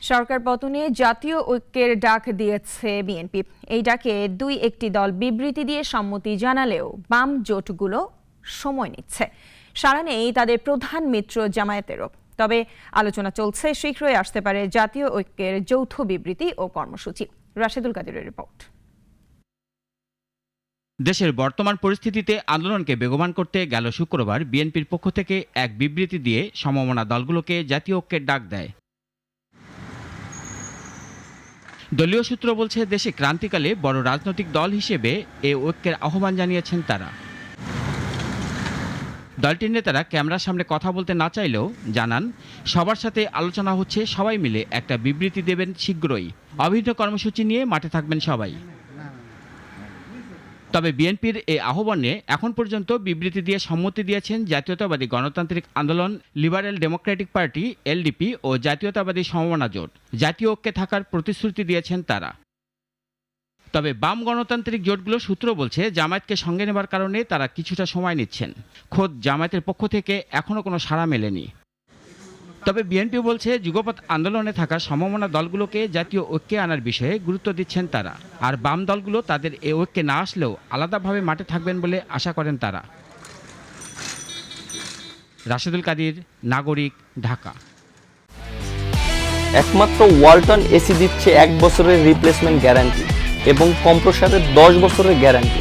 সরকার পতনে জাতীয় ঐক্যের ডাক দিয়েছে বিএনপি। এই ডাকে একটি দল বিবৃতি দিয়ে সম্মতি জানালেও বাম জোটগুলো সময় নিচ্ছে। সাড়া নেই তাদের প্রধান মিত্র জামায়াতেরও। তবে আলোচনা চলছে, শীঘ্রই আসতে পারে জাতীয় ঐক্যের যৌথ বিবৃতি ও কর্মসূচি। রাশেদুল কাদিরের রিপোর্ট। দেশের বর্তমান পরিস্থিতিতে আন্দোলনকে বেগবান করতে গেল শুক্রবার বিএনপির পক্ষ থেকে এক বিবৃতি দিয়ে সমমনা দলগুলোকে জাতীয় ঐক্যের ডাক দেয়। দলীয় সূত্র বলছে, দেশে ক্রান্তিকালে বড় রাজনৈতিক দল হিসেবে এ ঐক্যের আহ্বান জানিয়েছেন তারা। দলটির নেতারা ক্যামেরার সামনে কথা বলতে না চাইলেও জানান, সবার সাথে আলোচনা হচ্ছে, সবাই মিলে একটা বিবৃতি দেবেন শীঘ্রই। অভিন্ন কর্মসূচি নিয়ে মাঠে থাকবেন সবাই। তবে বিএনপির এই আহ্বানে এখন পর্যন্ত বিবৃতি দিয়ে সম্মতি দিয়েছেন জাতীয়তাবাদী গণতান্ত্রিক আন্দোলন, লিবারেল ডেমোক্রেটিক পার্টি এলডিপি ও জাতীয়তাবাদী সমমনা জোট। জাতীয় ঐক্যে থাকার প্রতিশ্রুতি দিয়েছেন তারা। তবে বাম গণতান্ত্রিক জোটগুলো সূত্র বলছে, জামায়াতকে সঙ্গে নেবার কারণে তারা কিছুটা সময় নিচ্ছেন। খোদ জামায়াতের পক্ষ থেকে এখনও কোনো সাড়া মেলেনি। তবে বিএনপি বলছে, যুগপৎ আন্দোলনে থাকা সমমনা দলগুলোকে জাতীয় ঐক্যে আনার বিষয়ে গুরুত্ব দিচ্ছেন তারা। আর বাম দলগুলো তাদের এ ঐক্যে না আসলেও আলাদাভাবে মাঠে থাকবেন বলে আশা করেন তারা। রাশেদুল কাদির, নাগরিক, ঢাকা। একমাত্র ওয়ালটন এসি দিচ্ছে 1 বছরের রিপ্লেসমেন্ট গ্যারান্টি এবং কম্প্রেসারের 10 বছরের গ্যারান্টি।